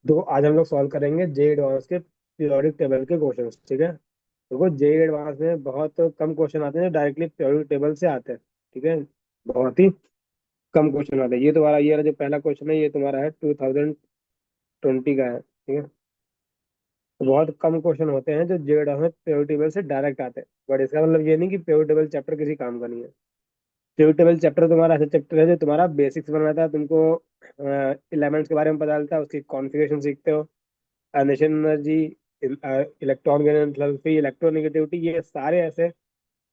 तो आज हम लोग सॉल्व करेंगे जे एडवांस के पीरियोडिक टेबल के क्वेश्चंस, ठीक है। देखो जे एडवांस में बहुत कम क्वेश्चन आते हैं जो डायरेक्टली पीरियोडिक टेबल से आते हैं, ठीक है। बहुत ही कम क्वेश्चन आते हैं। ये तुम्हारा ये वाला जो पहला क्वेश्चन है ये तुम्हारा है 2020 का है, ठीक है। तो बहुत कम क्वेश्चन होते हैं जो जे एडवांस में पीरियोडिक टेबल से डायरेक्ट आते हैं, बट इसका मतलब ये नहीं कि पीरियोडिक टेबल चैप्टर किसी काम का नहीं है। पीरियोडिक टेबल चैप्टर तुम्हारा ऐसा चैप्टर है जो तुम्हारा बेसिक्स बनाता है तुमको, एलिमेंट्स के बारे में पता चलता है, उसकी कॉन्फ़िगरेशन सीखते हो, emission energy, electron enthalpy, electronegativity, ये सारे ऐसे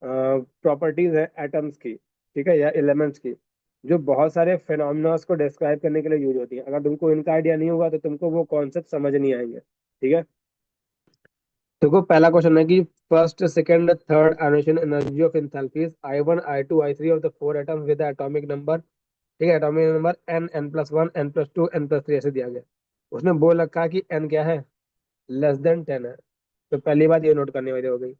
प्रॉपर्टीज है एटम्स की, ठीक है, या एलिमेंट्स की, जो बहुत सारे फिनोमिनास को डिस्क्राइब करने के लिए यूज होती है। अगर तुमको इनका आइडिया नहीं होगा तो तुमको वो कॉन्सेप्ट समझ नहीं आएंगे, ठीक है। देखो पहला क्वेश्चन है कि first second third emission energy of enthalpies I1 I2 I3 of the four atom with atomic number, ठीक है, atomic number n+1 n+2 n+3 ऐसे दिया गया। उसने बोल रखा है कि n क्या है, <<10 है। तो पहली बात ये नोट करने वाली हो गई।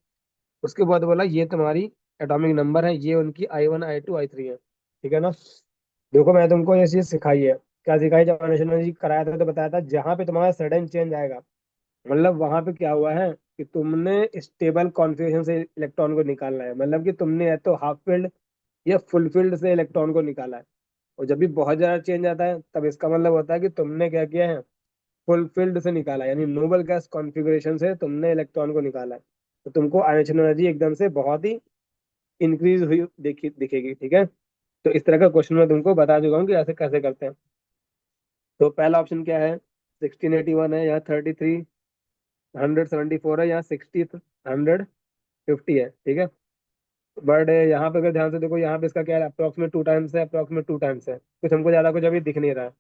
उसके बाद बोला ये तुम्हारी एटॉमिक नंबर है, ये उनकी I1 I2 I3 है, ठीक है ना। देखो मैं तुमको ये चीज सिखाई है, क्या सिखाई, जब एमिशन एनर्जी कराया था तो बताया था जहां पे तुम्हारा सडन चेंज आएगा, मतलब वहां पे क्या हुआ है कि तुमने स्टेबल कॉन्फ़िगरेशन से इलेक्ट्रॉन को निकालना है, मतलब कि तुमने या तो हाफ फील्ड या फुल फील्ड से इलेक्ट्रॉन को निकाला है। और जब भी बहुत ज्यादा चेंज आता है तब इसका मतलब होता है कि तुमने क्या किया है, फुल फील्ड से निकाला है, यानी नोबल गैस कॉन्फ़िगरेशन से तुमने इलेक्ट्रॉन को निकाला है। तो तुमको आयनिक एनर्जी एकदम से बहुत ही इंक्रीज हुई दिखेगी, ठीक है। तो इस तरह का क्वेश्चन मैं तुमको बता चुका हूँ कि ऐसे कैसे करते हैं। तो पहला ऑप्शन क्या है, 1681 है या 3374 है या 6050 है, ठीक है। बट यहाँ पे अगर ध्यान से देखो, यहाँ पे इसका क्या है, अप्रोक्सीमेट 2 टाइम्स है, अप्रोक्सीमेट 2 टाइम्स है, कुछ हमको ज्यादा कुछ अभी दिख नहीं रहा है।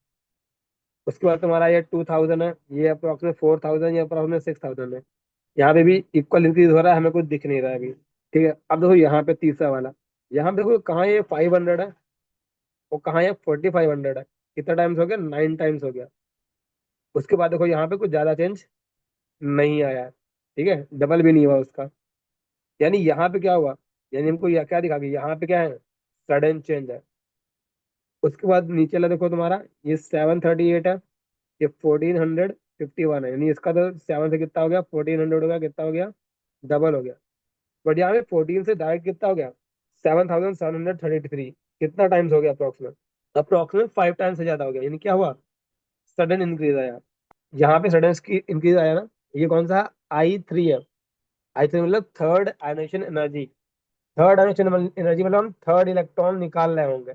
उसके बाद तुम्हारा ये 2000 है, ये अप्रोक्सीमेट 4000, ये अप्रोक्सीमेट 6000 है। यहाँ पे भी इक्वल इंक्रीज हो रहा है, हमें कुछ दिख नहीं रहा है अभी, ठीक है। अब देखो यहाँ पे तीसरा वाला, यहाँ पे देखो कहाँ ये 500 है और कहाँ ये 4500 है। कितना टाइम्स हो गया, 9 टाइम्स हो गया। उसके बाद देखो यहाँ पे कुछ ज्यादा चेंज नहीं आया है, ठीक है, डबल भी नहीं हुआ उसका। यानी यहाँ पे क्या हुआ, यानी हमको यह क्या दिखा कि यहाँ पे क्या है, सडन चेंज है। उसके बाद नीचे ला देखो तुम्हारा ये 738 है, ये 1451 है, यानी इसका तो 7 से कितना हो गया, 1400 हो गया, कितना हो गया, डबल हो गया। बट यहाँ पे 14 से डायरेक्ट कितना हो गया, 7733, कितना टाइम्स हो गया, अप्रोक्सीमेट अप्रोक्सीमेट 5 टाइम्स से ज्यादा हो गया। यानी क्या हुआ, सडन इंक्रीज आया। यहाँ पे सडन इंक्रीज आया ना, ये कौन सा, I3 है। I3 मतलब third ionisation energy. Third ionisation energy मतलब हम थर्ड इलेक्ट्रॉन निकाल रहे होंगे।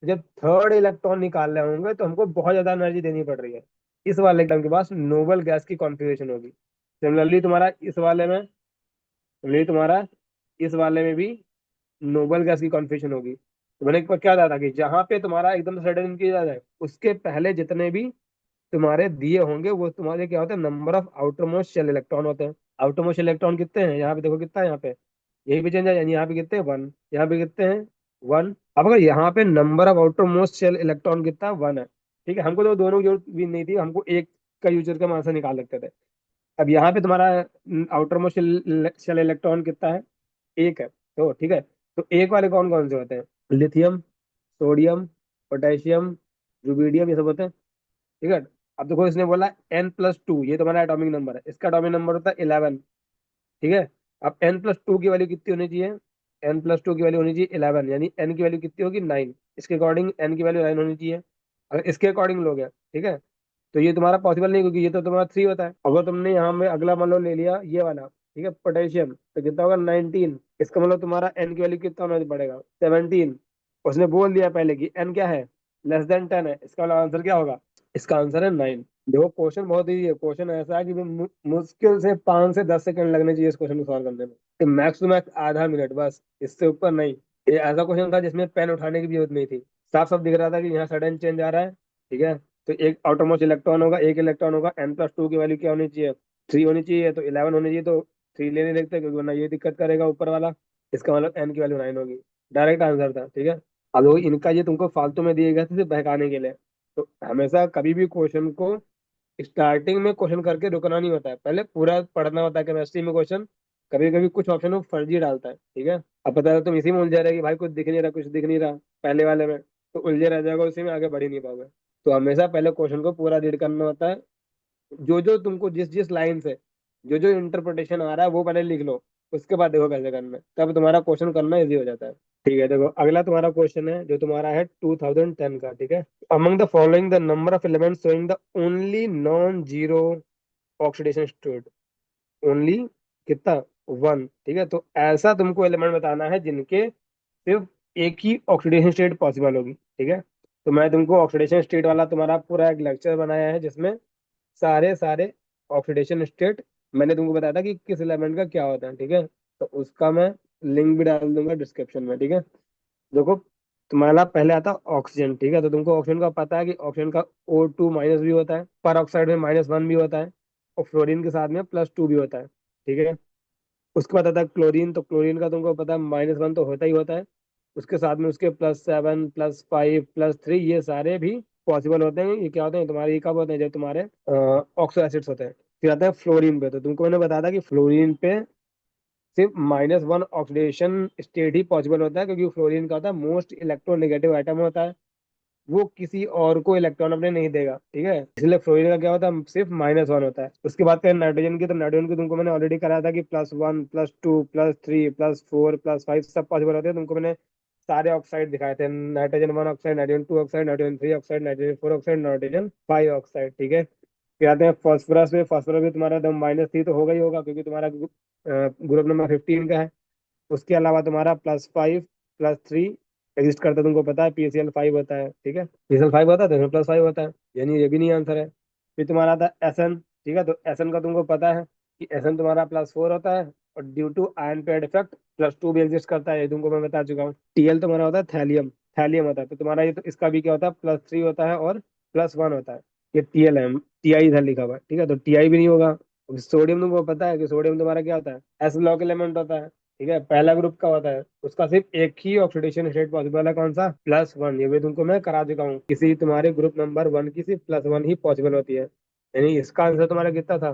जब थर्ड इलेक्ट्रॉन निकाल रहे होंगे तो हमको बहुत ज्यादा एनर्जी देनी पड़ रही है। इस वाले एग्जाम के पास नोबल गैस की कॉन्फ़िगरेशन होगी। सिमिलरली तुम्हारा इस वाले में, सिमिलरली तुम्हारा इस वाले में भी नोबल गैस की कॉन्फ़िगरेशन होगी। तो मैंने एक बार क्या था कि जहां पे तुम्हारा एकदम सडन इंक्रीज आ जाए, उसके पहले जितने भी तुम्हारे दिए होंगे वो तुम्हारे क्या होते हैं, number of outermost shell electron होते हैं। आउटर मोस्ट इलेक्ट्रॉन कितने हैं, यहाँ पे देखो कितना है, यहाँ पे यही भी चेंज है, यानी यहाँ पे कितने हैं, 1, यहाँ पे कितने हैं, 1। अब अगर यहाँ पे number of outermost shell electron कितना, 1 है, ठीक है। हमको तो दोनों की जरूरत भी नहीं थी, हमको एक का यूज करके हम आंसर निकाल सकते थे। अब यहाँ पे तुम्हारा आउटर मोस्ट शेल इलेक्ट्रॉन कितना है, एक है, तो ठीक है। तो एक वाले कौन कौन से होते हैं, लिथियम, सोडियम, पोटेशियम, रुबिडियम, ये सब होते हैं, ठीक है। अब देखो इसने बोला n+2, ये तुम्हारा एटॉमिक नंबर है, इसका एटॉमिक नंबर होता है 11, ठीक है। अब n+2 की वैल्यू कितनी होनी चाहिए, n+2 की वैल्यू होनी चाहिए 11, यानी n की वैल्यू कितनी होगी, 9। इसके अकॉर्डिंग n की वैल्यू 9 होनी चाहिए। अगर इसके अकॉर्डिंग लोगे, ठीक है, तो ये तुम्हारा पॉसिबल नहीं, क्योंकि ये तो तुम्हारा 3 होता है। अगर तुमने यहाँ में अगला मान लो ले लिया ये वाला, ठीक है, पोटेशियम, तो कितना होगा, 19। इसका मतलब तुम्हारा n की वैल्यू कितना होना पड़ेगा, 17। उसने बोल दिया पहले कि n क्या है, <<10 है, इसका मतलब आंसर क्या होगा, इसका आंसर है 9। देखो क्वेश्चन बहुत इजी है, क्वेश्चन ऐसा है कि मुश्किल से 5 से 10 सेकंड लगने चाहिए इस क्वेश्चन को सॉल्व करने में, मैक्स टू मैक्स आधा मिनट बस, इससे ऊपर नहीं। ये ऐसा क्वेश्चन था जिसमें पेन उठाने की भी जरूरत नहीं थी, साफ साफ दिख रहा था कि यहाँ सडन चेंज आ रहा है, ठीक है। तो एक आउटरमोस्ट इलेक्ट्रॉन होगा, एक इलेक्ट्रॉन होगा, n+2 की वैल्यू क्या होनी चाहिए, 3 होनी चाहिए, तो 11 होनी चाहिए, तो 3 लेने देखते क्योंकि वरना ये दिक्कत करेगा ऊपर वाला। इसका मतलब n की वैल्यू 9 होगी, डायरेक्ट आंसर था, ठीक है। अब वो इनका ये तुमको फालतू में दिए गए थे सिर्फ बहकाने के लिए। तो हमेशा कभी भी क्वेश्चन को स्टार्टिंग में क्वेश्चन करके रुकना नहीं होता है, पहले पूरा पढ़ना होता है। केमिस्ट्री में क्वेश्चन कभी कभी कुछ ऑप्शन वो फर्जी डालता है, ठीक है। अब पता है तुम इसी में उलझे रहे कि भाई कुछ दिख नहीं रहा, कुछ दिख नहीं रहा पहले वाले में, तो उलझे रह जाएगा, उसी में आगे बढ़ ही नहीं पाओगे। तो हमेशा पहले क्वेश्चन को पूरा रीड करना होता है, जो जो तुमको जिस जिस लाइन से जो जो इंटरप्रिटेशन आ रहा है वो पहले लिख लो, उसके बाद देखो कैसे करना है, तब तुम्हारा क्वेश्चन करना इजी हो जाता है। ठीक है, देखो अगला तुम्हारा क्वेश्चन है जो तुम्हारा है 2010 का। ठीक है, among the following the number of elements showing the only non zero oxidation state, only कितना, वन। ठीक है, तो ऐसा तुमको एलिमेंट बताना है जिनके सिर्फ एक ही ऑक्सीडेशन स्टेट पॉसिबल होगी। ठीक है, तो मैं तुमको ऑक्सीडेशन स्टेट वाला तुम्हारा पूरा एक लेक्चर बनाया है जिसमें सारे सारे ऑक्सीडेशन स्टेट मैंने तुमको बताया था कि किस एलिमेंट का क्या होता है। ठीक है, तो उसका मैं लिंक भी डाल दूंगा डिस्क्रिप्शन में। ठीक है, देखो तुम्हारा पहले आता है ऑक्सीजन। ठीक है, तो तुमको ऑक्सीजन का पता है कि ऑक्सीजन का O2- भी होता है, पर ऑक्साइड में -1 भी होता है, और फ्लोरीन के साथ में +2 भी होता है। ठीक है, उसके बाद आता है क्लोरीन, तो क्लोरीन का तुमको पता है -1 तो होता ही होता है, उसके साथ में उसके +7 +5 +3 ये सारे भी पॉसिबल होते हैं। ये क्या होते हैं तुम्हारे, ये कब होते हैं जब तुम्हारे ऑक्सो एसिड्स होते हैं। फिर आता है फ्लोरीन पे, तो तुमको मैंने बताया था कि फ्लोरीन पे सिर्फ -1 ऑक्सीडेशन स्टेट ही पॉसिबल होता है, क्योंकि फ्लोरीन का होता है मोस्ट इलेक्ट्रोनेगेटिव आइटम होता है, वो किसी और को इलेक्ट्रॉन अपने नहीं देगा। ठीक है, इसलिए फ्लोरीन का क्या होता है, सिर्फ -1 होता है। उसके बाद करें नाइट्रोजन की, तो नाइट्रोजन की तुमको मैंने ऑलरेडी कराया था कि +1 +2 +3 +4 +5 सब पॉसिबल होते हैं। तुमको मैंने सारे ऑक्साइड दिखाए थे, nitrogen 1 oxide, nitrogen 2 oxide, nitrogen 3 oxide, nitrogen 4 oxide, nitrogen 5 oxide. ठीक है, फिर आते हैं फॉस्फोरस पे, फॉस्फोरस भी तुम्हारा एकदम -3 तो होगा ही होगा, क्योंकि तुम्हारा ग्रुप नंबर 15 का है। उसके अलावा तुम्हारा +5 +3 एग्जिस्ट करता है, तुमको पता है PCl5 होता है। ठीक है, PCl5 होता है तो इसमें +5 होता है, यानी ये भी नहीं आंसर है। फिर तुम्हारा आता है SN। ठीक है, तो SN का तुमको पता है कि SN तुम्हारा +4 होता है, और due to ion pair effect +2 भी एग्जिस्ट करता है, ये तुमको मैं बता चुका हूँ। TL तुम्हारा होता है थैलियम, थैलियम होता है, तो तुम्हारा ये तो इसका भी क्या होता है, +3 होता है और +1 होता है। ये TL है, TI इधर लिखा हुआ है। ठीक है, तो TI भी नहीं होगा। सोडियम तुमको पता है कि सोडियम तुम्हारा क्या होता है, एस ब्लॉक एलिमेंट होता है। ठीक है, पहला ग्रुप का होता है, उसका सिर्फ एक ही ऑक्सीडेशन स्टेट पॉसिबल है, कौन सा, +1। ये भी तुमको मैं करा चुका हूँ, किसी तुम्हारे ग्रुप नंबर 1 की सिर्फ +1 ही पॉसिबल होती है। यानी इसका आंसर तुम्हारा कितना था,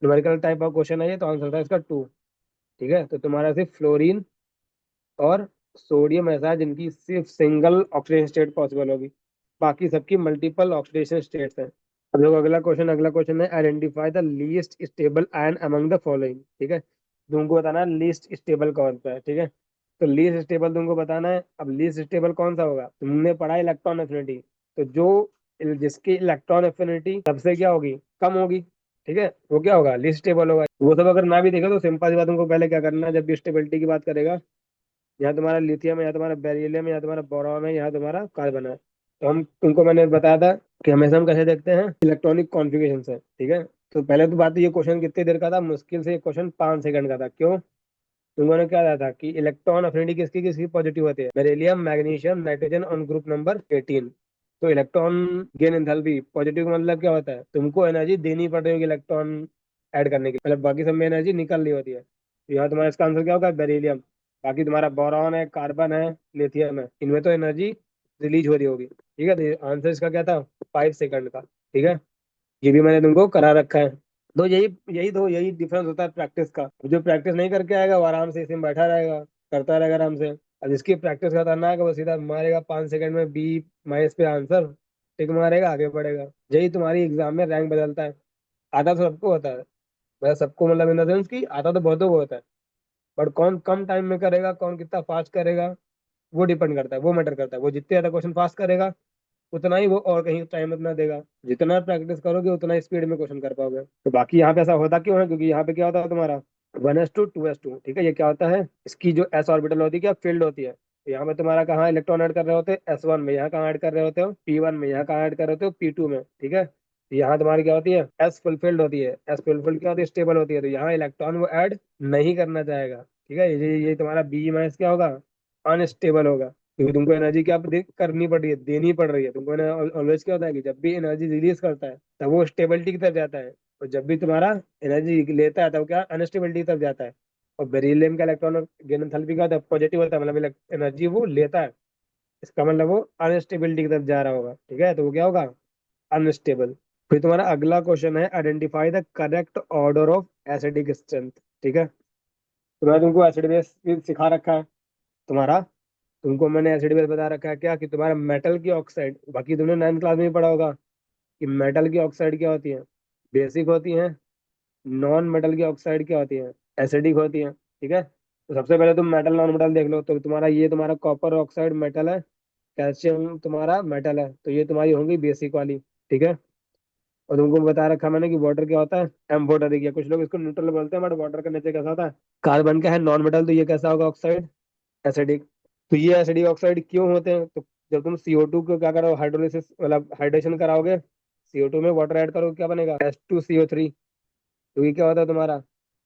न्यूमेरिकल टाइप ऑफ क्वेश्चन है ये, तो आंसर था इसका 2। ठीक है, तो तुम्हारा सिर्फ फ्लोरीन और सोडियम ऐसा है जिनकी सिर्फ सिंगल ऑक्सीडेशन स्टेट पॉसिबल होगी, बाकी सबकी मल्टीपल ऑक्सीडेशन स्टेट्स हैं। अब देखो अगला क्वेश्चन है identify the least stable ion among the following. ठीक है, तुमको बताना है लीस्ट स्टेबल कौन सा है। ठीक है, तो लीस्ट स्टेबल तुमको बताना है। अब लीस्ट स्टेबल कौन सा होगा, तुमने पढ़ा इलेक्ट्रॉन एफिनिटी, तो जो जिसकी इलेक्ट्रॉन एफिनिटी सबसे क्या होगी, कम होगी। ठीक है, वो क्या होगा, लीस्ट स्टेबल होगा। वो सब अगर ना भी देखा तो सिंपल सी बात, तुमको पहले क्या करना है, जब भी स्टेबिलिटी की बात करेगा, यहाँ तुम्हारा लिथियम है, यहाँ तुम्हारा बेरिलियम है, यहाँ तुम्हारा बोरॉन है, यहाँ तुम्हारा कार्बन है, तो हम तुमको मैंने बताया था कि हमेशा हम कैसे देखते हैं, इलेक्ट्रॉनिक कॉन्फ़िगरेशन से। ठीक है, तो पहले तो बात, ये क्वेश्चन कितनी देर का था, मुश्किल से ये क्वेश्चन 5 सेकंड का था। क्यों, तुमने क्या बताया था कि इलेक्ट्रॉन अफिनिटी किसकी किसकी पॉजिटिव होती है, beryllium magnesium nitrogen on group number 18। तो इलेक्ट्रॉन गेन एंथैल्पी पॉजिटिव का मतलब क्या होता है, तुमको एनर्जी देनी पड़ रही होगी इलेक्ट्रॉन ऐड करने की, मतलब बाकी सब में एनर्जी निकल रही होती है। तो यहाँ तुम्हारा इसका आंसर क्या होगा, बेरिलियम। बाकी तुम्हारा बोरॉन है, कार्बन है, लिथियम है, इनमें तो एनर्जी रिलीज हो रही होगी। ठीक है, तो आंसर इसका क्या था, 5 सेकंड का। ठीक है, ये भी मैंने तुमको करा रखा है। तो यही डिफरेंस होता है प्रैक्टिस का। जो प्रैक्टिस नहीं करके आएगा वो आराम से इसी में बैठा रहेगा, करता रहेगा आराम से। और जिसकी प्रैक्टिस खतरनाक है वो सीधा मारेगा 5 सेकंड में B- पे आंसर, टिक मारेगा, आगे बढ़ेगा। यही तुम्हारी एग्जाम में रैंक बदलता है। आता तो सबको होता है, मतलब सबको, मतलब इन द सेंस की आता तो बहुतों को होता है, बट कौन कम टाइम में करेगा, कौन कितना फास्ट करेगा, वो डिपेंड करता है, वो मैटर करता है। वो जितने ज्यादा क्वेश्चन फास्ट करेगा उतना ही वो और कहीं टाइम अपना देगा, जितना प्रैक्टिस करोगे उतना स्पीड में क्वेश्चन कर पाओगे। तो बाकी यहाँ पे ऐसा होता क्यों है, क्योंकि यहाँ पे क्या होता है तुम्हारा 1:2:2। ठीक है, ये क्या होता है, इसकी जो S ऑर्बिटल होती है क्या फील्ड होती है, तो यहाँ पे तुम्हारा कहाँ इलेक्ट्रॉन ऐड कर रहे होते हैं S1 में, यहाँ कहाँ ऐड कर रहे होते हो P1 में, यहाँ कहाँ ऐड कर रहे होते हो P2 में। ठीक है, तो यहाँ तुम्हारी क्या होती है, S फुलफिल्ड होती है। S फुलफिल्ड क्या होती है, स्टेबल होती है, तो यहाँ इलेक्ट्रॉन वो ऐड नहीं करना चाहेगा। ठीक है, ये तुम्हारा B- क्या होगा, अनस्टेबल होगा, क्योंकि तुमको एनर्जी क्या करनी पड़ रही है, देनी पड़ रही है तुमको। ऑलवेज क्या होता है कि जब भी एनर्जी रिलीज करता है तब वो स्टेबिलिटी की तरफ जाता है, और जब भी तुम्हारा एनर्जी लेता है तब क्या अनस्टेबिलिटी की तरफ जाता है। और बेरिलियम का इलेक्ट्रॉन गेन एंथैल्पी का होता है, पॉजिटिव होता है, मतलब एनर्जी वो लेता है, इसका मतलब वो अनस्टेबिलिटी की तरफ जा रहा होगा। ठीक है, तो वो क्या होगा, अनस्टेबल। फिर तुम्हारा अगला क्वेश्चन है identify the correct order of acidic strength. ठीक है, तो मैं तुमको एसिड बेस सिखा रखा है तुम्हारा, तुमको मैंने एसिड बेस बता रखा है क्या, कि तुम्हारा मेटल की ऑक्साइड, बाकी तुमने 9th क्लास में ही पढ़ा होगा, कि मेटल की ऑक्साइड क्या होती है, बेसिक होती है। नॉन मेटल की ऑक्साइड क्या होती है, एसिडिक होती है। ठीक है, तो सबसे पहले तुम मेटल नॉन मेटल देख लो। तो तुम्हारा ये तुम्हारा कॉपर ऑक्साइड मेटल है, कैल्शियम तुम्हारा मेटल है, तो ये तुम्हारी होंगी बेसिक वाली। ठीक है, और तुमको बता रखा मैंने कि वाटर क्या होता है, एम्फोटेरिक। है कुछ लोग इसको न्यूट्रल बोलते हैं, बट वाटर का नेचर कैसा होता है, कार्बन का है, नॉन मेटल, तो ये कैसा होगा ऑक्साइड, एसिडिक। तो ये एसिडिक ऑक्साइड क्यों होते हैं, तो जब तुम CO2 को क्या करो, हाइड्रोलिसिस मतलब हाइड्रेशन कराओगे, CO2 में वाटर ऐड करोगे, क्या बनेगा, H2CO3। तो ये क्या होता है तुम्हारा,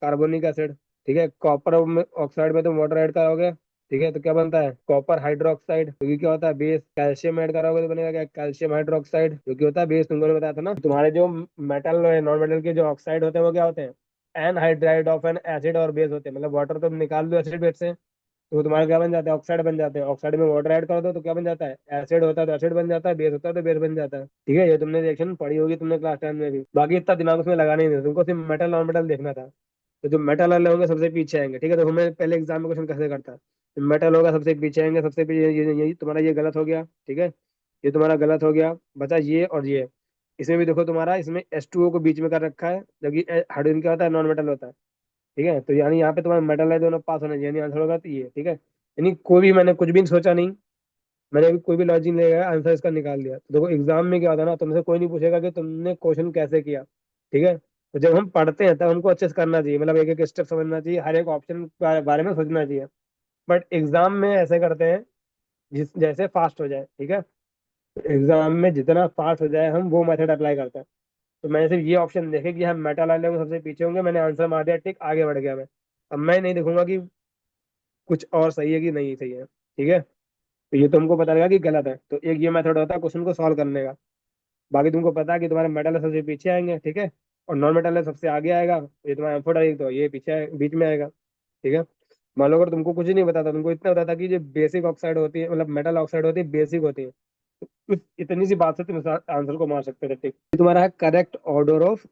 कार्बोनिक एसिड। ठीक है, कॉपर ऑक्साइड में तुम वाटर ऐड कराओगे, ठीक है, तो क्या बनता है, कॉपर हाइड्रोक्साइड। तो ये क्या होता है, बेस। कैल्शियम ऐड कराओगे तो बनेगा क्या, कैल्शियम हाइड्रोक्साइड, जो कि होता है बेस। तुमको बताया था ना, तुम्हारे जो मेटल नॉन मेटल के जो ऑक्साइड होते हैं वो क्या होते हैं, एनहाइड्राइड ऑफ एन एसिड और बेस होते हैं। मतलब वाटर तुम निकाल दो एसिड बेस से, तो वो तुम्हारा क्या बन जाता है, ऑक्साइड बन जाते हैं। ऑक्साइड में वाटर ऐड कर दो तो क्या बन जाता है, एसिड होता है तो एसिड बन जाता है, बेस होता है तो बेस बन जाता है। ठीक है, ये तुमने रिएक्शन पढ़ी होगी तुमने क्लास 10 में भी। बाकी इतना दिमाग उसमें लगाना ही नहीं था, तुमको सिर्फ मेटल नॉन मेटल देखना था। तो जो मेटल वाले होंगे सबसे पीछे आएंगे। ठीक है, तो हमें पहले एग्जाम में क्वेश्चन कैसे करता है, तो मेटल होगा सबसे पीछे आएंगे, सबसे पीछे ये तुम्हारा ये गलत हो गया। ठीक है, ये तुम्हारा गलत हो गया, बचा ये और ये। इसमें भी देखो तुम्हारा, इसमें H2O को बीच में कर रखा है, जबकि हाइड्रोजन क्या होता है, नॉन मेटल होता है। ठीक है, तो यानी यहाँ पे तुम्हारा मेटल है, दोनों पास होने चाहिए, यानी आंसर होगा तो ये। ठीक है, यानी कोई भी, मैंने कुछ भी सोचा नहीं, मैंने अभी कोई भी लॉजिक नहीं लगाया, आंसर इसका निकाल दिया। तो देखो एग्जाम में क्या होता है ना, तुमसे कोई नहीं पूछेगा कि तुमने क्वेश्चन कैसे किया। ठीक है, तो जब हम पढ़ते हैं तब हमको अच्छे से करना चाहिए, मतलब एक एक स्टेप समझना चाहिए, हर एक ऑप्शन के बारे में सोचना चाहिए। बट एग्जाम में ऐसे करते हैं जिस जैसे फास्ट हो जाए। ठीक है, एग्जाम में जितना फास्ट हो जाए हम वो मेथड अप्लाई करते हैं। तो मैंने सिर्फ ये ऑप्शन देखे कि हम मेटल वाले को सबसे पीछे होंगे, मैंने आंसर मार दिया, टिक, आगे बढ़ गया मैं। अब मैं नहीं देखूंगा कि कुछ और सही है कि नहीं सही है। ठीक है, तो ये तुमको पता लगा कि गलत है, तो एक ये मेथड होता है क्वेश्चन को सॉल्व करने का। बाकी तुमको पता है कि तुम्हारे मेटल सबसे पीछे आएंगे, ठीक है, और नॉन मेटल सबसे आगे आएगा। ये तुम्हारा एम्फोट आएगी तो ये पीछे बीच में आएगा। ठीक है, मान लो अगर तुमको कुछ नहीं बताता, तुमको इतना बताता कि जो बेसिक ऑक्साइड होती है, मतलब मेटल ऑक्साइड होती है, बेसिक होती है, तो इतनी सी बात से तुम आंसर को मार सकते थे। ठीक, ये तुम्हारा है करेक्ट ऑर्डर ऑफ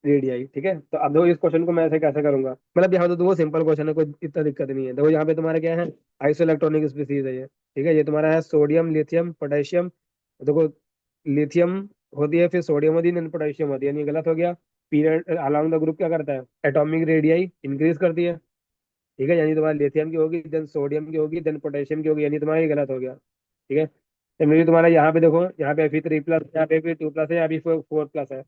रेडियाई। ठीक है, तो अब देखो इस क्वेश्चन को मैं ऐसे कैसे करूंगा, मतलब यहाँ तो देखो सिंपल क्वेश्चन है, कोई इतना दिक्कत नहीं है। देखो यहाँ पे तुम्हारा क्या है, आइसो इलेक्ट्रॉनिक स्पीसीज है ये। ठीक है, ये तुम्हारा है सोडियम, लिथियम, पोटेशियम। देखो लिथियम होती है, फिर सोडियम होती है, देन पोटेशियम होती है, यानी गलत हो गया। पीरियड अलोंग द ग्रुप क्या करता है, एटॉमिक रेडियाई इंक्रीज करती है। ठीक है, यानी तुम्हारा लिथियम की होगी, देन सोडियम की होगी, देन पोटेशियम की होगी, यानी तुम्हारा ये गलत हो गया। ठीक है, सिमिलरली तुम्हारा यहाँ पे देखो, यहाँ पे Fe3+, यहाँ पे Fe2+ है, यहाँ पे 4+ है।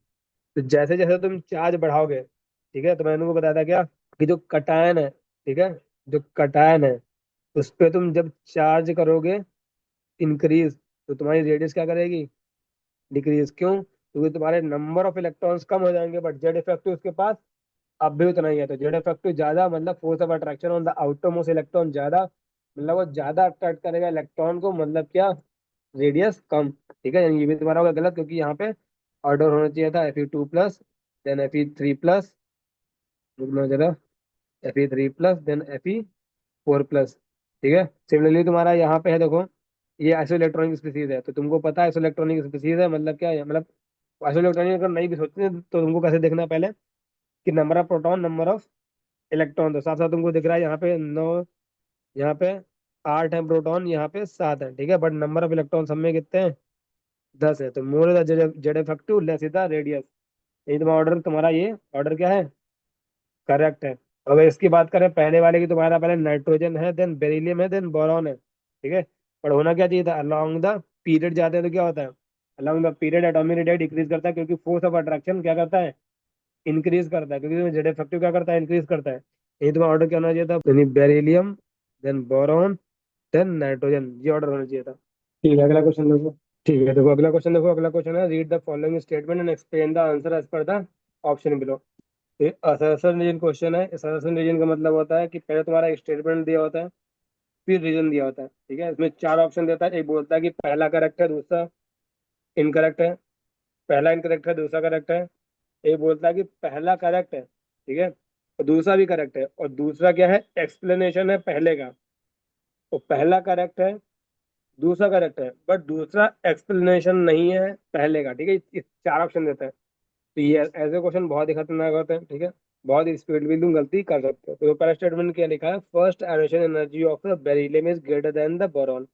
तो जैसे जैसे तुम चार्ज बढ़ाओगे, ठीक है, तो मैंने तुमको बताया था क्या, कि जो कटायन है, ठीक है, जो कटायन है उस पे तुम जब चार्ज करोगे इंक्रीज, तो तुम्हारी रेडियस क्या करेगी, डिक्रीज। क्यों, क्योंकि तुम्हारे नंबर ऑफ इलेक्ट्रॉन्स कम हो जाएंगे, बट जेड इफेक्टिव उसके पास अब भी उतना ही है। तो जेड इफेक्टिव ज्यादा, मतलब force of attraction on the outer most electron ज्यादा, मतलब वो ज्यादा अट्रैक्ट करेगा इलेक्ट्रॉन को, मतलब क्या, रेडियस कम। ठीक है, यानी ये भी तुम्हारा होगा गलत, क्योंकि यहाँ पे ऑर्डर होना चाहिए था Fe2+, देन Fe3+, रुकना जरा, Fe3+, देन Fe4+। ठीक है, सिमिलरली तुम्हारा यहाँ पे है देखो, ये आइसो इलेक्ट्रॉनिक स्पीसीज है, तो तुमको पता है आइसो इलेक्ट्रॉनिक स्पीसीज है मतलब क्या है, मतलब आइसो इलेक्ट्रॉनिक अगर नहीं भी सोचते तो तुमको कैसे देखना है पहले, कि number of proton, number of electron, तो साथ साथ तुमको दिख रहा है यहाँ पे 9, यहाँ पे 8 है प्रोटॉन, यहाँ पे 7 है। ठीक है, बट नंबर ऑफ इलेक्ट्रॉन सब में कितने हैं, 10 है। तो more the Z effective less is the radius. यही तुम्हारा ऑर्डर, तुम्हारा ये ऑर्डर क्या है, करेक्ट है। अगर इसकी बात करें पहले वाले की, तुम्हारा पहले नाइट्रोजन है, देन बेरिलियम है, देन बोरॉन है। ठीक है, पर होना क्या चाहिए था, अलोंग द पीरियड जाते हैं तो क्या होता है, along the period atomic radius decrease करता है, क्योंकि फोर्स ऑफ अट्रैक्शन क्या करता है, इंक्रीज करता है, क्योंकि जेड इफेक्टिव क्या करता है, इंक्रीज करता है। यही तुम्हारा ऑर्डर क्या होना चाहिए था, यानी beryllium, then boron, then nitrogen, ये ऑर्डर होना चाहिए था। ठीक है, अगला क्वेश्चन देखो। ठीक है, देखो अगला क्वेश्चन, देखो अगला क्वेश्चन है, read the following statement and explain the answer as per the option below. ये असर्शन रीजन क्वेश्चन है। असर्शन रीजन का मतलब होता है कि पहले तुम्हारा एक स्टेटमेंट दिया होता है, फिर रीजन दिया होता है। ठीक है, इसमें 4 ऑप्शन देता है, एक बोलता है कि पहला करेक्ट है, दूसरा इनकरेक्ट है, पहला इनकरेक्ट है, दूसरा करेक्ट है। एक बोलता है कि पहला करेक्ट है, ठीक है, और दूसरा भी करेक्ट है, और दूसरा क्या है, एक्सप्लेनेशन है पहले का। तो पहला करेक्ट है, दूसरा करेक्ट है, बट दूसरा एक्सप्लेनेशन नहीं है पहले का। ठीक है, इस 4 ऑप्शन देता है। तो ये ऐसे क्वेश्चन बहुत ही खतरनाक होते हैं। ठीक है, बहुत ही स्पीड में तुम गलती कर सकते हो। तो पहला स्टेटमेंट क्या लिखा है, first edition energy of the beryllium is greater than the boron.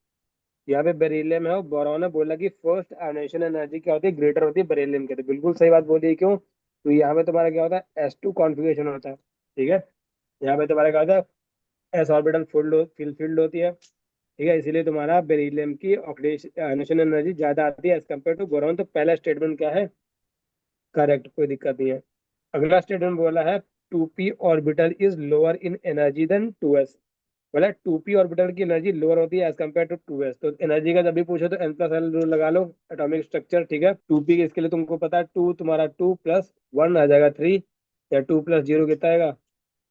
यहाँ पे बेरिलियम है और बोरॉन है, बोला कि फर्स्ट आयोनाइजेशन एनर्जी क्या होती है, ग्रेटर होती है बेरिलियम के। तो बिल्कुल सही बात बोली है। क्यों? तो यहाँ पे तुम्हारा क्या होता है, S2 कॉन्फ़िगरेशन होता है। ठीक है, यहाँ पे तुम्हारा क्या होता है, S ऑर्बिटल फील्ड होती है। ठीक है, इसीलिए तुम्हारा बेरिलियम की ऑक्सीडेशन आयोनाइजेशन एनर्जी ज्यादा आती है एज कम्पेयर टू बोरॉन। तो पहला स्टेटमेंट क्या है, करेक्ट, कोई दिक्कत नहीं है। अगला स्टेटमेंट बोला है 2p orbital is lower in energy than 2s। बोला 2p ऑर्बिटल की एनर्जी लोअर होती है एज कम्पेयर टू 2s। तो एनर्जी का जब भी पूछो तो N+L रूल लगा लो, एटॉमिक स्ट्रक्चर। ठीक है, 2p के इसके लिए तुमको पता है, टू तुम्हारा 2+1 आ जाएगा 3, या 2+0 कितना आएगा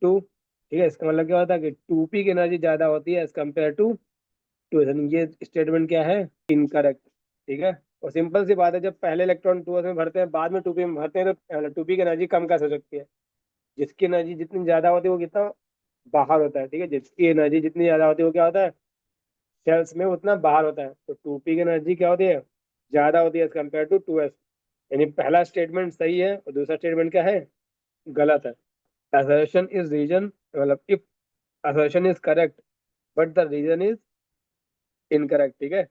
2। ठीक है, इसका मतलब क्या होता है कि 2p की एनर्जी ज्यादा होती है एज कम्पेयर टू 2s। ये स्टेटमेंट क्या है, इनकरेक्ट। ठीक है, और सिंपल सी बात है, जब पहले इलेक्ट्रॉन 2s में भरते हैं बाद में 2p में भरते हैं, तो 2p की एनर्जी कम कैसे हो सकती है? जिसकी एनर्जी जितनी ज्यादा होती है वो कितना बाहर होता है। ठीक है, जिसकी एनर्जी जितनी ज्यादा होती है वो क्या होता है, सेल्स में उतना बाहर होता है। तो 2p की एनर्जी क्या होती है, ज्यादा होती है एज कम्पेयर टू 2s। यानी पहला स्टेटमेंट सही है और दूसरा स्टेटमेंट क्या है, गलत है। assertion इज रीजन, मतलब if assertion is correct but the reason is incorrect. ठीक है,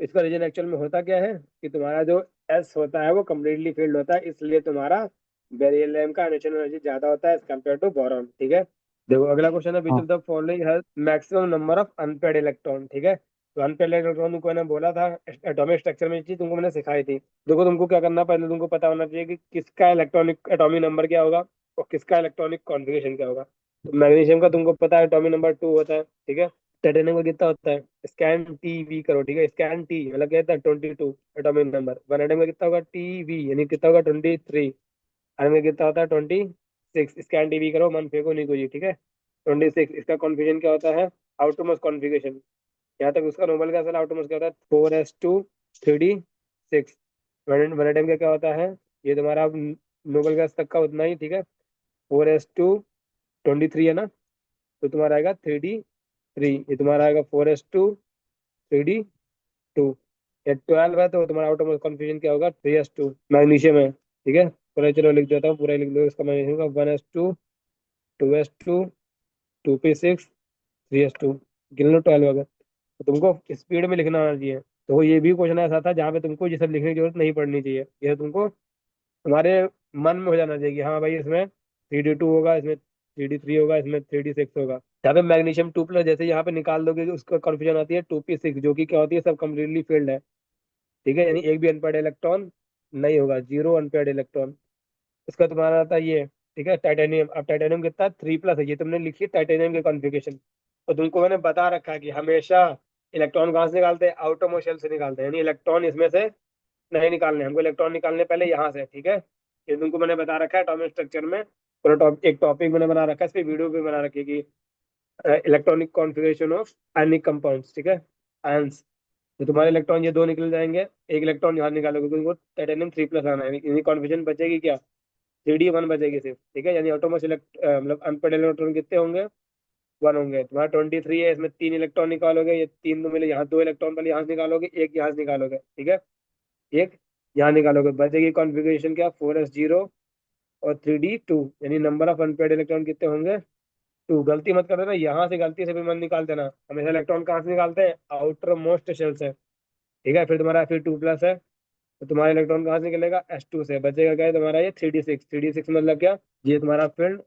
इसका रीजन एक्चुअल में होता क्या है कि तुम्हारा जो एस होता है वो कम्प्लीटली फील्ड होता है, इसलिए तुम्हारा बेरिलियम का एमिशन एनर्जी ज्यादा होता है एज कम्पेयर टू बोरॉन। ठीक है, देखो अगला क्वेश्चन है, विच हाँ। Of the following has maximum number of unpaired electron. ठीक है, तो अनपेड इलेक्ट्रॉन तुमको मैंने बोला था एटॉमिक स्ट्रक्चर में, ये चीज तुमको मैंने सिखाई थी। देखो तुमको क्या करना, पहले तुमको पता होना चाहिए कि किसका इलेक्ट्रॉनिक एटॉमिक नंबर क्या होगा और किसका इलेक्ट्रॉनिक कॉन्फ़िगरेशन क्या होगा। तो मैग्नीशियम का तुमको पता है एटॉमिक नंबर 2 होता है। ठीक है, टाइटेनियम का कितना होता है, स्कैन टी वी करो। ठीक है, स्कैन टी मतलब क्या होता है 22 एटॉमिक नंबर। वैनेडियम का कितना होगा, टी वी यानी कितना होगा 23। आयरन का कितना होता है 26। स्कैन टी वी करो, मन फेंको नहीं कुछ। ठीक है, 26। इसका कॉन्फ़िगरेशन क्या होता है, आउटरमोस्ट कॉन्फ़िगरेशन। यहाँ तक उसका नोबल का असल आउटरमोस्ट क्या होता है, 4s2 3d6। वैनेडियम का क्या होता है, ये तुम्हारा नोबल गैस तक का उतना ही। ठीक है, 4s2 23 है ना, तो तुम्हारा आएगा 3d3। ये तुम्हारा आएगा 4s2 3d2। या 12 है तो तुम्हारा आउट ऑफ कंफ्यूजन क्या होगा, 3s2। मैग्नीशियम है। ठीक है, पूरा चलो लिख देता हूँ, पूरा ही लिख दो इसका मैग्नीशियम का, 1s2 2s2 2p6 3s2। गिन लो 12 अगर। तो तुमको स्पीड में लिखना आना चाहिए। तो ये भी क्वेश्चन ऐसा था जहाँ पे तुमको ये सब लिखने की जरूरत नहीं पड़नी चाहिए, ये तुमको तुम्हारे मन में हो जाना चाहिए कि हाँ भाई इसमें 3d2 होगा, इसमें 3d3 होगा, इसमें 3d6 होगा। यहाँ पे मैग्नीशियम 2+, जैसे यहाँ पे निकाल दोगे उसका कन्फ्यूजन आती है 2p6, जो कि क्या होती है, सब कम्प्लीटली फील्ड है। ठीक है, यानी एक भी अनपेड इलेक्ट्रॉन नहीं होगा, जीरो अनपेड इलेक्ट्रॉन। इसका तुम्हारा आता है ये। ठीक है, टाइटेनियम। अब टाइटेनियम कितना 3+, है, ये तुमने लिखी टाइटेनियम के कॉन्फ़िगरेशन। तो तुमको मैंने बता रखा है कि हमेशा इलेक्ट्रॉन कहाँ से निकालते हैं, आउटर शेल से निकालते हैं, यानी इलेक्ट्रॉन इसमें से नहीं निकालने, हमको इलेक्ट्रॉन निकालने पहले यहाँ से। ठीक है, ये तुमको मैंने बता रखा है एटॉमिक स्ट्रक्चर में, पूरा एक टॉपिक मैंने बना रखा है, इस पे वीडियो भी बना रखी है कि electronic configuration of ionic compounds. ठीक है, आयंस। तो तुम्हारे इलेक्ट्रॉन ये दो निकल जाएंगे, एक इलेक्ट्रॉन यहाँ निकालोगे, क्योंकि वो टाइटेनियम 3+ आना है, यानी कॉन्फिजन बचेगी क्या, 3d1 बचेगी सिर्फ। ठीक है, यानी ऑटोमोस मतलब अनपेड इलेक्ट्रॉन कितने होंगे, 1 होंगे। तुम्हारा 23 है, इसमें 3 इलेक्ट्रॉन निकालोगे, ये 3 तो मिले, यहाँ 2 इलेक्ट्रॉन पहले यहाँ से निकालोगे, एक यहाँ से निकालोगे। ठीक है, एक यहाँ निकालोगे, बचेगी कॉन्फ़िगरेशन क्या, 4s0 और 3d2, यानी नंबर ऑफ अनपेड इलेक्ट्रॉन कितने होंगे, 2। गलती मत कर देना, यहाँ से गलती से भी मत निकाल देना, हमेशा इलेक्ट्रॉन कहाँ से निकालते हैं, आउटर मोस्ट शेल से। ठीक है, फिर तुम्हारा फिर 2+ है, तो तुम्हारा इलेक्ट्रॉन कहाँ से निकलेगा, S2 से। बचेगा क्या है तुम्हारा, ये 3d6। 3d6 मतलब क्या, ये तुम्हारा फील्ड,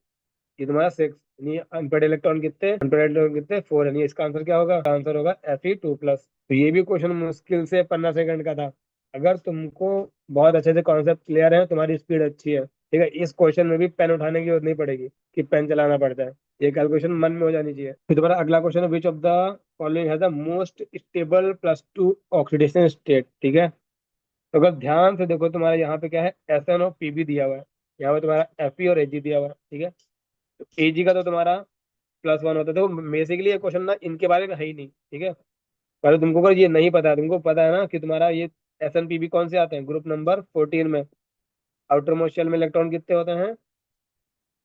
ये तुम्हारा 6। यानी अनपेड इलेक्ट्रॉन कितने, अनपेड इलेक्ट्रॉन कितने 4। यानी इसका आंसर क्या होगा, आंसर होगा Fe2+। तो ये भी क्वेश्चन मुश्किल से 15 सेकंड का था। अगर तुमको बहुत अच्छे से कॉन्सेप्ट क्लियर है, तुम्हारी स्पीड अच्छी है, ठीक है, इस क्वेश्चन में भी पेन उठाने की जरूरत नहीं पड़ेगी कि पेन चलाना पड़ता है। ये कैलकुलेशन मन में हो जानी चाहिए। फिर तुम्हारा अगला क्वेश्चन है, which of the following has the most stable +2 oxidation state. ठीक है, तो अगर ध्यान से देखो, तुम्हारा यहाँ पे क्या है, SN और PB दिया हुआ है, यहाँ पे तुम्हारा Fe और Ag दिया हुआ है। ठीक है, तो Ag का तो तुम्हारा +1 होता है। तो बेसिकली ये क्वेश्चन ना इनके बारे में है ही नहीं। ठीक है, पर तुमको अगर ये नहीं पता है, तुमको पता है ना कि तुम्हारा ये SN PB कौन से आते हैं, ग्रुप नंबर 14 में। आउटर मोस्ट शेल में इलेक्ट्रॉन कितने होते हैं,